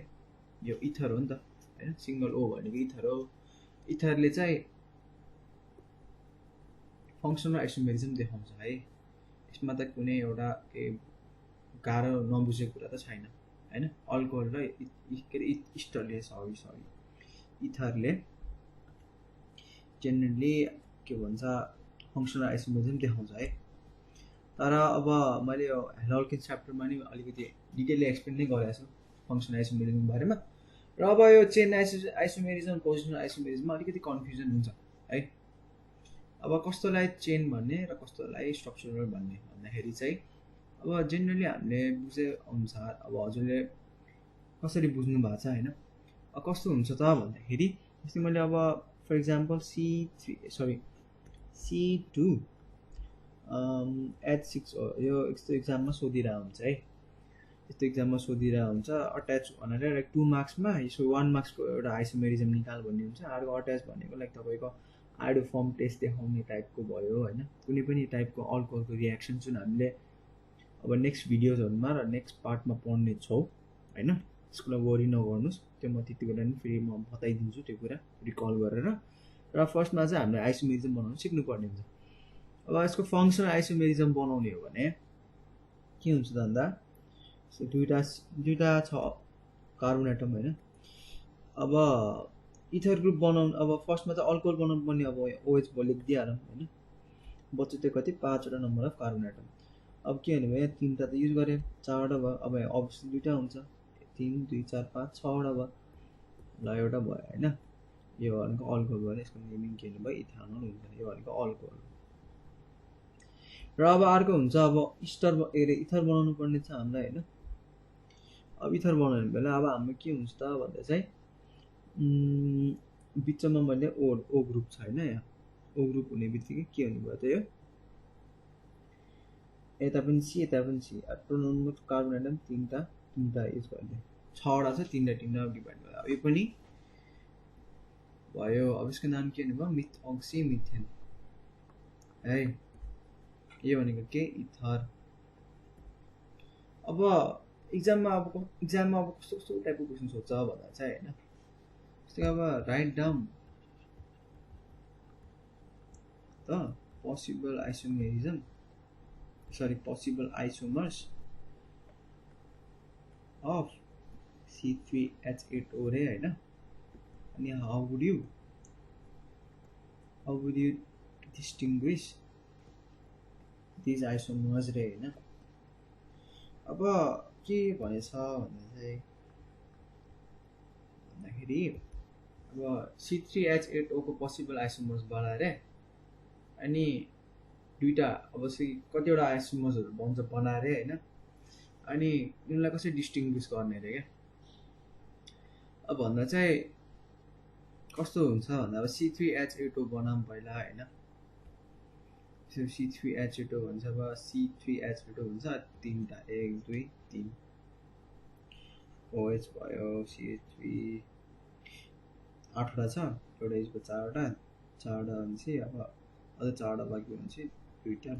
यो इथर हो नि त होइन, सिङ्गल O भनेको इथर हो। इथरले चाहिँ फङ्सनल आइसोमेरिजम देखाउँछ है। यसमा त कुनै एउटा गाह्रो नबुझेको कुरा त छैन होइन। अल्कोहल र के अरे इस्टरले इथरले जेनरली के भन्छ फङ्सनल आइसोमेरिजम देखाउँछ है। तर अब मैले यो हेलोल्किन च्याप्टरमा नि अलिकति डिटेलली एक्सप्लेन नै गरेको छु फङ्सनल आइसोमेरिजमको बारेमा। र अब यो चेन आइसोमेरिजम, पोजिसनल आइसोमेरिजममा अलिकति कन्फ्युजन हुन्छ है। अब कस्तोलाई चेन भन्ने र कस्तोलाई स्ट्रक्चरल भन्ने भन्दाखेरि चाहिँ अब जेनरली हामीले बुझे अनुसार अब हजुरले कसरी बुझ्नु भएको छ होइन। कस्तो हुन्छ त भन्दाखेरि जस्तै मैले अब फर इक्जाम्पल C2H6 यो यस्तो इक्जाममा सोधिरहेको हुन्छ है। यस्तो इक्जाममा सोधिरहेको हुन्छ अट्याच भनेर लाइक 2 मार्क्समा यसो 1 मार्क्सको एउटा आइसोमेरिजम निकाल भन्ने हुन्छ। अर्को अट्याच भनेको लाइक तपाईँको आइडोफर्म टेस्ट देखाउने टाइपको भयो होइन। कुनै पनि टाइपको अल्कोहलको रियाक्सन जुन हामीले अब नेक्स्ट भिडियोजहरूमा र नेक्स्ट पार्टमा पढ्ने छौँ होइन। त्यसको लागि वरि नगर्नुहोस्, त्यो म त्यति बेला नि फेरि म बताइदिन्छु त्यो कुरा रिकल गरेर। र फर्स्टमा चाहिँ हामीले आइसोमेरिजम बनाउनु सिक्नुपर्ने हुन्छ। अब यसको फङ्सनल आइसोमेरिजम बनाउने हो भने के हुन्छ त भन्दा दुईवटा छ कार्बन एटम होइन। अब इथर ग्रुप बनाउनु, अब फर्स्टमा चाहिँ अल्कोहल बनाउनु पर्ने, अब OH भयो लेखिदिइहालौँ होइन। बच्चो त्यो कति 5वटा नम्बर अफ कार्बन एटम। अब के भन्नु भयो 3टा त युज गरेँ, 4वटा भयो। अब अभियसली 2टा हुन्छ, 3 2 4 5 6वटा भयो। ल एउटा भयो होइन। यो भनेको अल्कोहल भयो, यसको नेमिङ के भयो इथानोल हुन्छ। यो भनेको अल्कोहल। र अब अर्को हुन्छ अब इस्टर इथर बनाउनु पर्ने छ हामीलाई होइन। अब इथर बनाउने बेला अब हाम्रो के हुन्छ त भन्दा चाहिँ बिचमा मैले ओ ग्रुप छ होइन। यहाँ O ग्रुप हुने बित्तिकै के हुने भयो त यो यता पनि C यता पनि C। टोटल कार्बन एटम 3टा युज गर्ने, 6वटा छ, 3टा डिभाइड भयो। यो पनि भयो। अब यसको नाम के भन्नुभयो मिथअक्सी मिथेन है। यो भनेको के इथर। अब इक्जाममा अब कस्तो टाइपको क्वेसन सोध्छ भन्दा चाहिँ होइन जस्तै अब राइट डाउन त पोसिबल आइसोमर्स अफ C3H8O रे होइन। अनि how would you distinguish these isomers रे होइन। अब के भनेछ भन्दाखेरि अब C3H8O को पोसिबल आइसोमर्स बनाएर अनि दुईवटा अब कतिवटा आइसोमर्सहरू बन्छ बनाएर होइन। अनि यिनीहरूलाई कसरी डिस्टिङ्ग्विस गर्ने अरे क्या। अब भन्दा चाहिँ कस्तो हुन्छ भन्दा अब C3H8O बनाऊँ पहिला होइन C3H8O भन्छ अब C3H8O हुन्छ तीनटा 1 2 3 OH भयो CH3 8वटा छ एउटा यसको 4वटा भनेपछि अब अझ 4वटा बाँकी भनेपछि दुईटा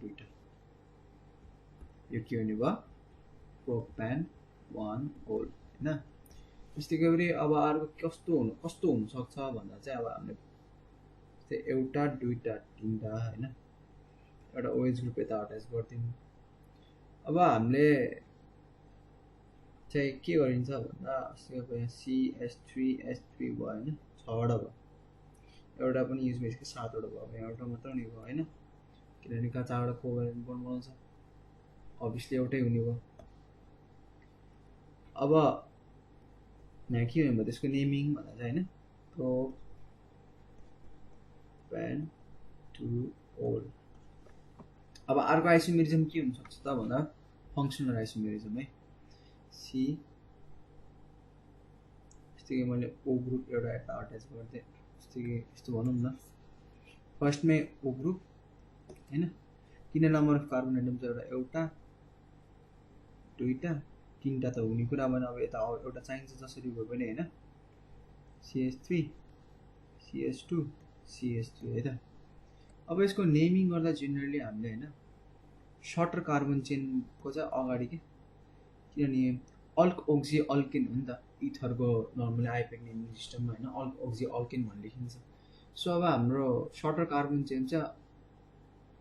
यो के हुने भयो प्रोपेन 1 ओल हैन त्यस्तै गरी अब अर्को कस्तो हुन सक्छ भन्दा चाहिँ अब हामीले चाहिँ एउटा दुईटा तीनटा हैन एउटा OH ग्रुप यता अट्याच गर्दिनु अब हामीले चाहिँ के गरिन्छ भन्दा अब यहाँ CH3H3 भयो हैन 6वटा भयो एउटा पनि युज भएछ 7वटा भयो यहाँ एउटा मात्र हुने भयो हैन किनभने का 4वटा कोभ्यालेन्ट बन्ड बनाउँछ अभियसली एउटै हुने भयो अब यहाँ के भन्नु त्यसको नेमिङ भन्दा चाहिँ हैन प्रोपेन 2 ओल अब अर्को आइसोमेरिजम के हुन सक्छ त भन्दा फंक्सनल आइसोमेरिजम है सी जस्तै मैले O ग्रुप एउटा यता अट्याच गर्दै जस्तै यस्तो भनौँ न फर्स्टमै O ग्रुप हैन किन नम्बर अफ कार्बन एटम चाहिँ एउटा दुईटा तीनटा त हुने कुरा भने अब यता एउटा चाहिन्छ जसरी भए पनि हैन CH3 CH2 CH3 है त अब यसको नेमिङ गर्दा जेनरली हामीले हैन सर्टर कार्बन चेनको चाहिँ अगाडि के किनभने अल्क ओक्सी अल्केन हो नि त इथरको नर्मली आइपेक नेमिङ सिस्टममा हैन अल्क ओक्सी अल्केन भन्ने लेखिन्छ सो अब हाम्रो सर्टर कार्बन चेन चाहिँ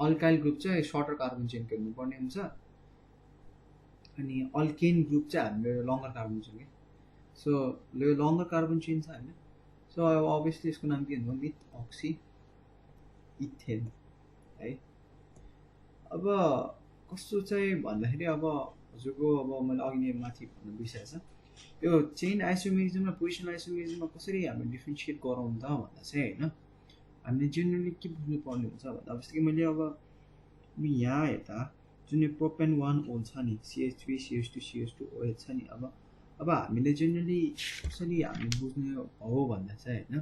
अल्काइल ग्रुप चाहिँ सर्टर कार्बन चेनको हुनुपर्ने हुन्छ अनि अल्केन ग्रुप चाहिँ हाम्रो लङ्गर कार्बन चेन के सो यो लङ्गर कार्बन चेन छ हैन सो अब अभियसली यसको नाम के हुन्छ मिथ अक्सी इथेन है अब कस्तो चाहिँ भन्दाखेरि अब हजुरको अब मैले अघि नै माथि भन्नु बिर्सेछ यो चेन आइसोमेरिजम र पोजिसन आइसोमेरिजममा कसरी हामीले डिफरेन्सिएट गरौँ त भन्दा चाहिँ हैन हामीले जेनरली के बुझ्नु पर्ने हुन्छ भन्दा अब जस्तै मैले अब यहाँ यता जुन यो प्रोपेन 1 ओल छ नि CH3 CH2 CH2 OH छ नि अब हामीले जेनरली कसरी हामी बुझ्ने हो भन्दा चाहिँ हैन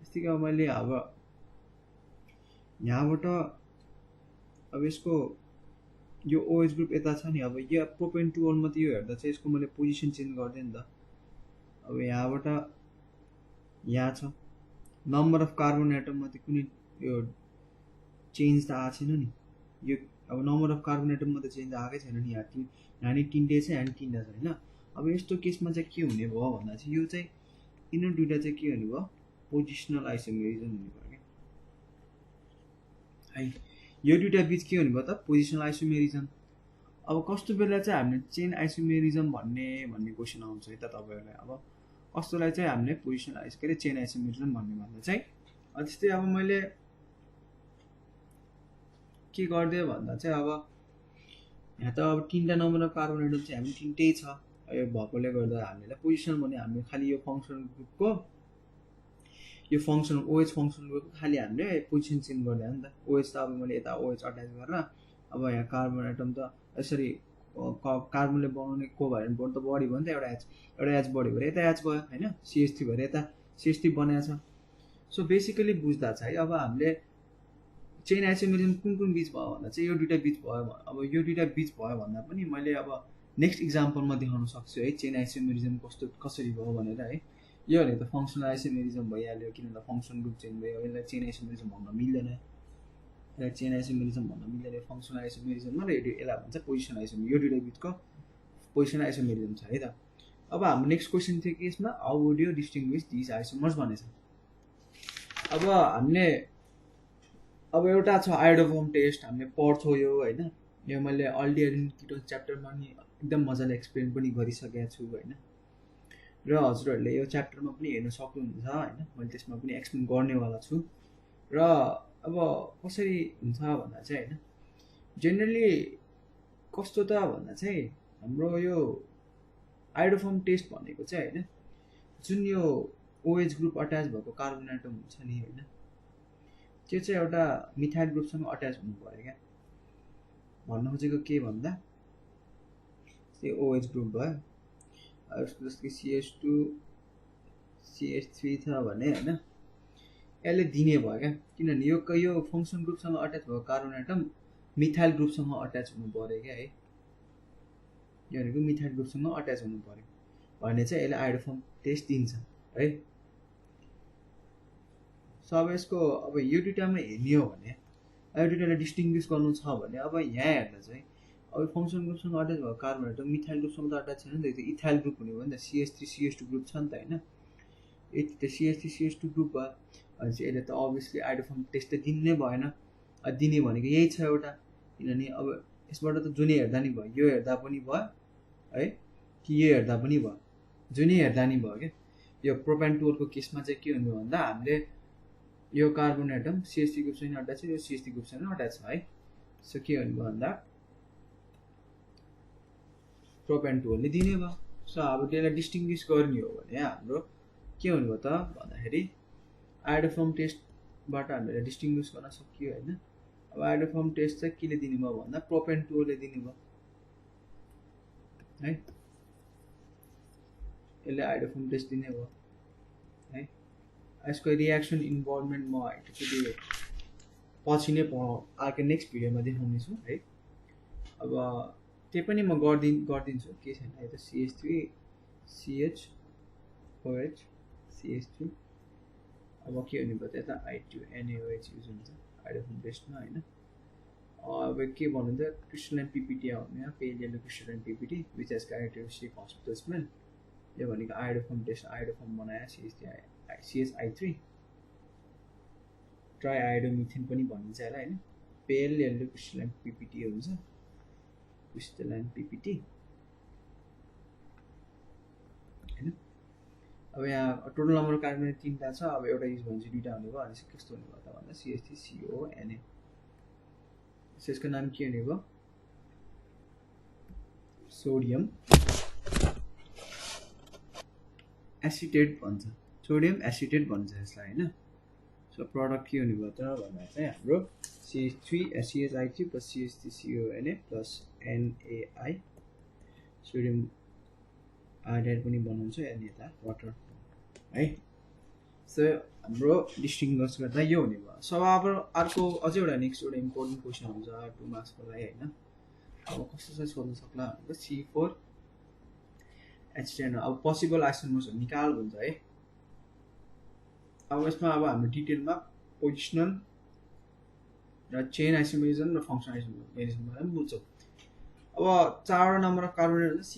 जस्तै अब मैले अब यहाँबाट अब यसको यो OH ग्रुप यता छ नि अब यो प्रोपेन 2 ओल मा त यो हेर्दा चाहिँ यसको मैले पोजिसन चेन्ज गर्दै नि त अब यहाँबाट यहाँ छ नम्बर अफ कार्बन एटममा त कुनै यो चेन्ज त आएको छैन नि यो अब नम्बर अफ कार्बन एटममा त चेन्ज आएकै छैन नि यहाँ नि तीनटै छ यहाँ तीनटा छ हैन अब यस्तो केसमा चाहिँ के हुने भयो भन्दा चाहिँ यो चाहिँ यिनीहरू दुईटा चाहिँ के हुने भयो पोजिसनल आइसोमेरिजम हुने भयो के है यो दुईटा बीच के हुने भयो त पोजिसनल आइसोमेरिजम अब कस्तो बेला चाहिँ हामीले चेन आइसोमेरिजम भन्ने क्वेसन आउँछ है त तपाईहरुलाई अब कस्तोलाई चाहिँ हामीले पोजिसनल के अरे चेन आइसोमेरिजम भन्दा चाहिँ त्यस्तै अब मैले के गर्दै भन्दा चाहिँ अब यहाँ त अब तीनटा नम्बर अफ कार्बन एटम चाहिँ हामी तीनटै छ यो भएकोले गर्दा हामीलाई पोजिसन भने हामी खाली यो फंक्सनल ग्रुपको यो फंक्सनल OH फंक्सनल ग्रुपको खाली हामीले पोजिसन चेन्ज गर्ने हो नि त OH त अब मैले यता OH अट्याच गरेर अब यहाँ कार्बन एटम त यसरी कार्बनले बनाउने कोभ्यालेन्ट बन्ड त बढी भयो नि त एउटा H बढी भएर यता H गयो हैन CH3 भएर यता CH3 बनाएको छ सो बेसिकली बुझ्दा चाहिँ अब हामीले चेन आइसोमेरिजम कुन बीच भयो भन्दा चाहिँ यो दुईटा बीच भयो अब यो दुईटा बीच भयो भन्दा पनि मैले अब नेक्स्ट एक्जाम्पलमा देखाउन सक्छु है चेन आइसोमेरिजम कसरी भयो भनेर है यो भने त फंक्सनल आइसोमेरिजम भइहाल्यो किनभने फंक्सन ग्रुप चेन भयो यसलाई चेन आइसोमेरिजम भन्न मिल्दैन यसलाई चेन आइसोमेरिजम भन्न मिल्दैन फंक्सनल आइसोमेरिजममा र यसलाई भन्छ पोजिसन आइसोमेरिजम यो दुईटा बीचको पोजिसन आइसोमेरिजम छ है त अब हाम्रो नेक्स्ट क्वेसन थियो कि यसमा how would you distinguish this isomers भनेछ अब हामीले अब एउटा छ आयोडोफर्म टेस्ट हामीले पढ्छौँ यो हैन यो मैले अल्डिहाइड कीटोन च्याप्टरमा नि एकदम मजाले एक्सप्लेन पनि गरिसकेको छु हैन र हजुरहरूले यो च्याप्टरमा पनि हेर्न सक्नुहुन्छ हैन मैले त्यसमा पनि एक्सप्लेन गर्नेवाला छु र अब कसरी हुन्छ भन्दा चाहिँ हैन जेनरली कस्तो त भन्दा चाहिँ हाम्रो यो आयोडोफर्म टेस्ट भनेको चाहिँ हैन जुन यो OH ग्रुप अट्याच भएको कार्बन एटम हुन्छ नि हैन त्यो चाहिँ एउटा मिथाइल ग्रुपसँग अट्याच हुनु पर्यो क्या भन्न खोजेको के भन्दा त्यो OH ग्रुप भयो जस्तो कि CH2 CH3 छ भने हैन यसले दिने भयो क्या, किनभने यो फङ्सन ग्रुपसँग अट्याच भएको कार्बन एटम मिथाइल ग्रुपसँग अट्याच हुनु पऱ्यो क्या है, यो भनेको मिथाइल ग्रुपसँग अट्याच हुनु पऱ्यो भने चाहिँ यसले आइडोफर्म टेस्ट दिन्छ है। सो अब यसको अब यो दुइटामा हेर्ने हो भने यो दुइटालाई डिस्टिङ्ग्विस गर्नु छ भने अब यहाँ हेर्दा चाहिँ अब फङ्सन ग्रुपसँग अट्याच भएको कार्बन एटम मिथाइल ग्रुपसँग त अट्याच छैन नि त, त्यो इथाइल ग्रुप हुने भयो नि त, CH3CH2 ग्रुप छ नि त होइन। यति त CH3CH2 ग्रुप भयो भने चाहिँ यसले त अभियसली आइडोफर्म टेस्ट त दिनु नै भएन, दिने भनेको यही छ एउटा, किनभने अब यसबाट त जुनै हेर्दा नि भयो, यो हेर्दा पनि भयो है कि यो हेर्दा पनि भयो, जुनै हेर्दा नि भयो क्या। यो प्रोपेन 12 को केसमा चाहिँ के हुनु भन्दा हामीले यो कार्बन एटम CH3 ग्रुपसँग अट्याच छ, यो CH3 ग्रुपसँग अट्याच छ है। सो के हुनु भन्दा प्रोपेन 12 ले दिने भयो। सो अब त्यसलाई डिस्टिङ्ग्विस गर्ने हो भने हाम्रो के हुनु भयो त भन्दाखेरि आइडोफर्म टेस्टबाट हामीले डिस्टिङ्ग्विस गर्न सकियो होइन। अब आइडोफर्म टेस्ट चाहिँ केले दिने भयो भन्दा प्रोपेन 12 ले दिने भयो है, यसले आइडोफर्म टेस्ट दिने भयो है। यसको रियाक्सन इन्भल्भमेन्ट म एकचोटि पछि नै अर्को नेक्स्ट भिडियोमा देखाउने छु है। अब त्यही पनि म गरिदिन्छु, के छैन यो त CH3 CHOH CH3, अब के हुने भयो त्यता I2NaOH युज हुन्छ आइडोफर्म टेस्टमा होइन। अब के भन्नु त क्रिस्टलाइन PPT आउने, pale yellow crystalline PPT which has characteristic hospital smell, यो भनेको आइडोफर्म टेस्ट आइडोफर्म बनायो CH3 ट्राई आइडोमिथेन पनि भनिन्छ यसलाई होइन। पेल येलो क्रिस्टलाइन PPT हुन्छ, क्रिस्टलाइन PPT होइन। अब यहाँ टोटल नम्बर अफ कार्बन 3टा छ, अब एउटा युज भने चाहिँ 2टा हुने भयो, अनि कस्तो हुने भयो त भन्दा CH3CONA, यसको नाम के हुने भयो सोडियम एसिटेट भन्छ, सोडियम एसिटेट भन्छ यसलाई होइन। सो प्रडक्ट के हुने भयो त भन्दा चाहिँ हाम्रो CH3SCHI3 plus CH3CONA plus NaI, sodium iodide पनि बनाउँछ अनि यता वाटर है। सो हाम्रो डिस्टिङ्ग्विस गर्दा यो हुने भयो। सो अब अर्को अझै एउटा नेक्स्ट एउटा इम्पोर्टेन्ट क्वेसन हुन्छ 2 मार्क्सको लागि होइन। अब कस्तो चाहिँ सोध्न सक्ला भनेको C4H10, अब पोसिबल आइसोमर्सहरू निकाल भन्छ है। अब यसमा अब हाम्रो डिटेलमा पोजिसनल र चेन आइसोमेरिजम र फङ्सन आइसोमेरिजम पनि बुझ्छौँ। अब 4वटा नम्बर अफ कार्बन C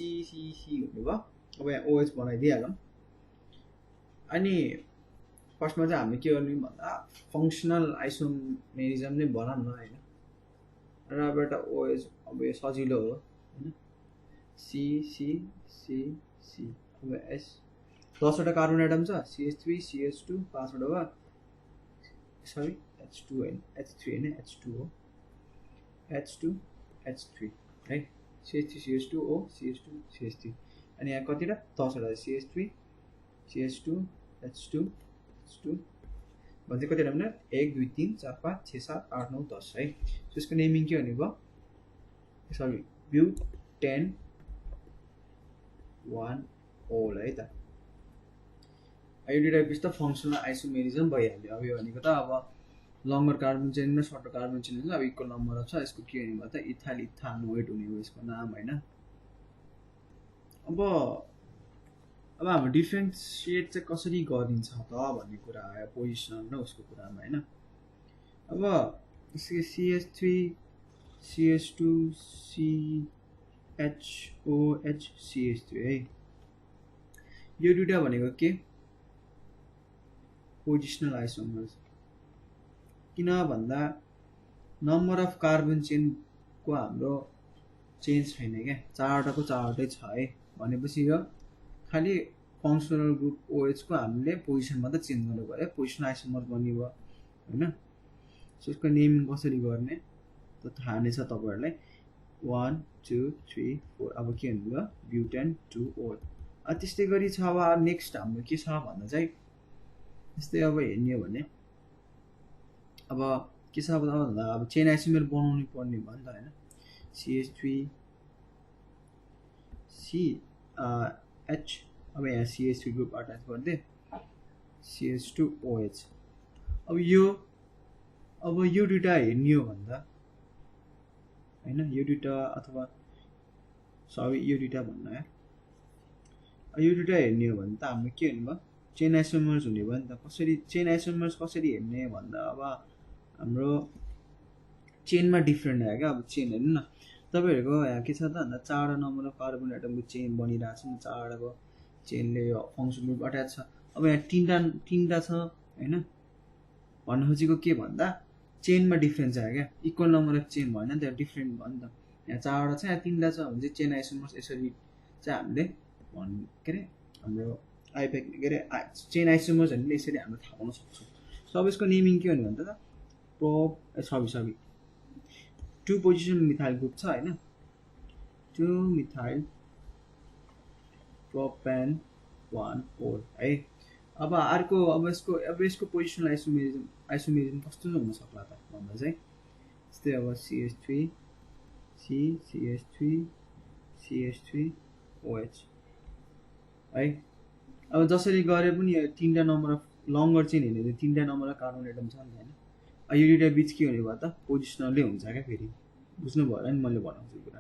हुने भयो। अब यहाँ OH बनाइदिइहालौँ, अनि फर्स्टमा चाहिँ हामीले के गर्ने भन्दा फङ्सनल आइसोमेरिजम नै बनाऊँ न होइन। र अब एउटा OH, अब यो सजिलो हो होइन, C अब S 10वटा कार्बन एटम छ, CH3 CH2 5वटा भयो, सरी H2 होइन H3 होइन H2 हो, H2 H3 है, CH3 CH2 O CH2 CH3, अनि यहाँ कतिवटा 10वटा CH3 CH2 H2 H2 भन्छ कतिवटा भन्दा 1 2 3 4 5 6 7 8 9 10 है। सो यसको नेमिङ के हुने भयो, सरी ब्युटेन 1 ओल है त। यो दुइटा बिच त फङ्सनल आइसोमेरिजम भइहाल्यो। अब यो भनेको त अब लङ्गर कार्बन चेन र सर्टर कार्बन चेन हुन्छ, अब इक्वल नम्बर छ, यसको के हुने भयो त इथाइल इथानोएट हुने हो यसको नाम होइन। अब हाम्रो डिफ्रेन्सिएट चाहिँ कसरी गरिन्छ त भन्ने कुरा आयो पोजिसनल र उसको कुरामा होइन। अब CH3 CH2 CHOH CH3 है, यो दुइटा भनेको के पोजिसनल आइसोमर्स, किन भन्दा नम्बर अफ कार्बन चेनको हाम्रो चेन्ज छैन क्या, 4वटाको 4वटै छ है। भनेपछि यो खालि फङ्सनल ग्रुप OH को हामीले पोजिसन मात्रै चेन्ज गर्नु पऱ्यो, पोजिसनल आइसोमर बन्यो भयो होइन। सो यसको नेमिङ कसरी गर्ने त थाहा नै छ तपाईँहरूलाई, 1 2 3 4, अब के हुनुभयो ब्युटेन 2 ओल। त्यस्तै गरी छ। अब नेक्स्ट हाम्रो के छ भन्दा चाहिँ यस्तै अब हेर्ने हो भने अब के छ भन्दा अब चेन आइसोमर बनाउनु पर्ने भयो नि त होइन। CH3 CH, अब यहाँ CH3 ग्रुप अट्याच गरिदिए CH2OH, अब यो दुईटा हेर्ने हो भन्दा हैन, यो दुईटा अथवा सबै यो दुईटा भन्नु है, यो दुईटा हेर्ने हो भने त हाम्रो के हुने भयो, चेन आइसोमर्स हुने भयो नि त। कसरी चेन आइसोमर्स कसरी हेर्ने भन्दा अब हाम्रो चेनमा डिफ्रेन्ट आयो क्या। अब चेन हेर्नु न, तपाईँहरूको यहाँ के छ त भन्दा 4 नम्बर अफ कार्बन एटमको चेन बनिरहेको छ नि, 4वटाको चेनले यो फङ्सन ग्रुप अट्याच छ। अब यहाँ तीनटा छ हैन, भन्नु खोजेको के भन्दा चेनमा डिफ्रेन्स आयो क्या, इक्वल नम्बर अफ चेन भएन नि त, डिफ्रेन्ट भयो नि त। यहाँ 4वटा छ, यहाँ 3टा छ भने चाहिँ चेन आइसोमर्स यसरी चाहिँ हामीले के अरे हाम्रो आइपेक के अरे चेन आइसोमर्स हामीले यसरी हामीले थाहा पाउन सक्छौँ। सो अब यसको नेमिङ के हुने भन्दा सरी 2 पोजिसन मिथाइल ग्रुप छ हैन, 2 मिथाइल प्रोपेन 1 4 है। अब अर्को अब यसको पोजिसनल आइसोमेरिजम कस्तो हुन सक्ला त भन्दा चाहिँ यस्तै अब CH3 C CH3 CH3 OH है। अब जसरी गरे पनि 3टा नम्बर अफ लङ्गर चेन हेर्ने 3टा नम्बर अफ कार्बन एटम छ नि हैन। यो दुईटा बीच के हुने भयो त पोजिसनलै हुन्छ क्या। फेरि बुझ्नु भयो नि मैले बनाउँछु कुरा।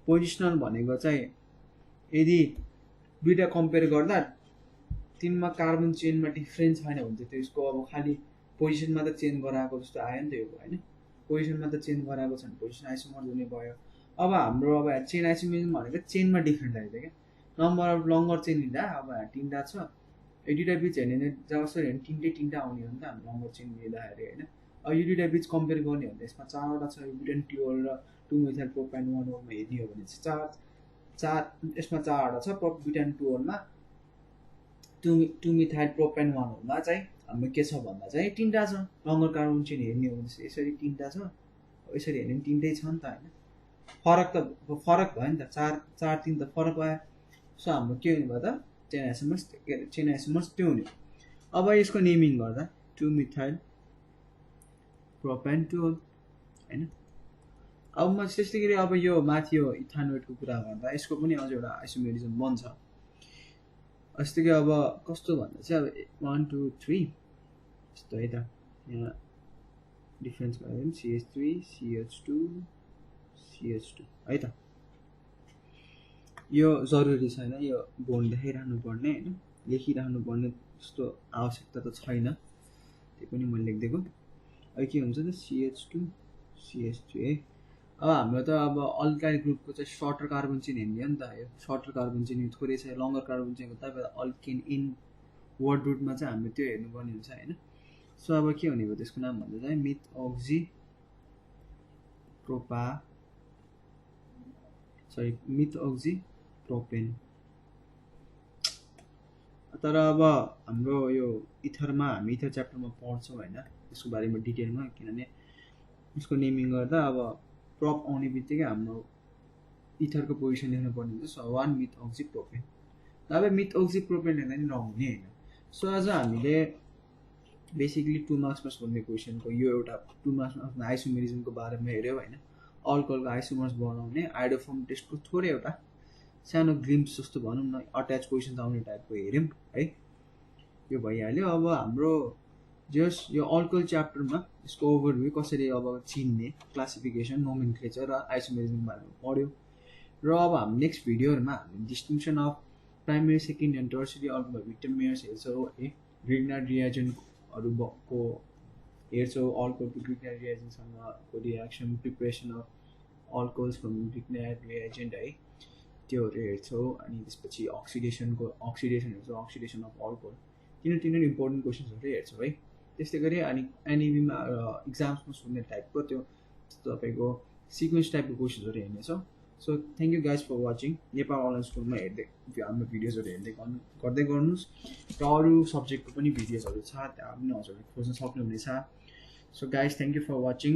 पोजिसनल भनेको चाहिँ यदि दुईटा कम्पेयर गर्दा तिनमा कार्बन चेनमा डिफ्रेन्स छैन भने चाहिँ त्यसको अब खाली पोजिसनमा त चेन्ज गराएको जस्तो आयो नि त यो हैन। पोजिसनमा त चेन्ज गराएको छ भने पोजिसन आइसोमर्स हुने भयो। अब हाम्रो अब चेन आइसोमर्स भनेको चेनमा डिफ्रेन्ट आइदियो क्या। नम्बर अफ लङ्गर चेन लिँदा अब 3टा छ, यो दुईटा बीच हेर्ने जसरी हेर्ने 3टा आउने हो नि त हाम्रो लङ्गर चेन लिँदाखेरि हैन। अब यो दुईटा बीच कम्पेयर गर्ने हो भने यसमा 4वटा छ, ब्युटेन ट्युल र 2 मिथाइल प्रोपेन 1 मा हेर्ने हो भने चाहिँ चार यसमा 4वटा छ। ब्युटेन ट्युलमा 2 मिथाइल प्रोपेन 1 मा चाहिँ हाम्रो के छ भन्दा चाहिँ 3टा छ। लङ्गर कार्बन चेन हेर्ने हो भने यसरी 3टा छ, यसरी हेर्ने 3टै छ नि त हैन। फरक भयो नि त, 4 3 त फरक भयो। सो हाम्रो के हुने भयो त चेन आइसोमर्स त्यो हुने। अब यसको नेमिङ गर्दा 2 मिथाइल प्रोपेन 2 हैन। अब म त्यस्तै गरी अब यो माथि यो इथानोएटको कुरा गर्दा यसको पनि अझ एउटा आइसोमेरिजम बन्छ। जस्तै कि अब कस्तो भन्दा चाहिँ अब 1 2 3 यस्तो है त। यहाँ डिफ्रेन्स गर्यो भने CH3 CH2 CH2 है त। यो जरुरी छैन यो बोन्ड देखाइरहनु पर्ने हैन, लेखिरहनु पर्ने जस्तो आवश्यकता त छैन, त्यो पनि मैले लेखिदिएको। अब के हुन्छ त CH2 CH3 है। अब हाम्रो त अब अल्काइल ग्रुपको चाहिँ सर्टर कार्बन चेन हेर्ने हो नि त। यो सर्टर कार्बन चेन थोरै छ, लङ्गर कार्बन चेनको तपाईँ अल्केन इन वर्ड रुटमा चाहिँ हामीले त्यो हेर्नुपर्ने हुन्छ हैन। सो अब के हुने भयो त्यसको नाम भन्दा चाहिँ मिथ अक्सी प्रोपेन। तर अब हाम्रो यो इथरमा हामी इथर च्याप्टरमा पढ्छौँ हैन यसको बारेमा डिटेलमा, किनभने यसको नेमिङ गर्दा अब प्रप आउने बित्तिकै हाम्रो इथरको पोजिसन लेख्नु पर्ने हुन्छ। So 1 methoxy propane. अब मिथ अक्सी प्रोपेन हेर्दा नि नहुने हैन। सो आज हामीले बेसिकली 2 मार्क्समा सोध्ने क्वेसनको यो एउटा 2 मार्क्समा आइसोमेरिजमको बारेमा हेऱ्यौ हैन। अल्कोहलको आइसोमर्स बनाउने आइडोफर्म टेस्टको थोरै एउटा सानो ग्लिम्स जस्तो भनौँ न, अट्याच क्वेसन्स आउने टाइपको हेऱ्यौँ है। यो भइहाल्यो। अब हाम्रो जस यो अल्कोहल च्याप्टरमा यसको ओभरभ्यू कसरी अब चिन्ने, क्लासिफिकेसन, नोमेनक्लेचर र आइसोमेरिजम बारेमा पढ्यो। र अब हाम्रो नेक्स्ट भिडियोहरूमा हामी distinction of primary secondary and tertiary alcohol Victor Meyer's हेर्छौँ है। ग्रिग्नार्ड रिएजेन्टहरूको हेर्छौँ, अल्कोहलको ग्रिग्नार्ड रिएजेन्टसँगको reaction, preparation of alcohols from Grignard reagent है, त्योहरू हेर्छौँ। अनि त्यसपछि अक्सिडेसन हेर्छौँ, अक्सिडेसन अफ अल्कोहल, तिनीहरू इम्पोर्टेन्ट क्वेसन्सहरू हेर्छौँ है। त्यस्तै गरी अनि एनइबीमा इक्जाम्समा सोध्ने टाइपको त्यो तपाईँको सिक्वेन्स टाइपको क्वेसन्सहरू हेर्नेछौँ। So thank you guys for watching. Nepal online स्कुलमा हेर्दै हाम्रो भिडियोजहरू गर्दै गर्नुहोस् र अरू सब्जेक्टको पनि भिडियोजहरू छ, त्यहाँ पनि हजुरहरूले खोज्न सक्नुहुनेछ। So guys thank you for watching.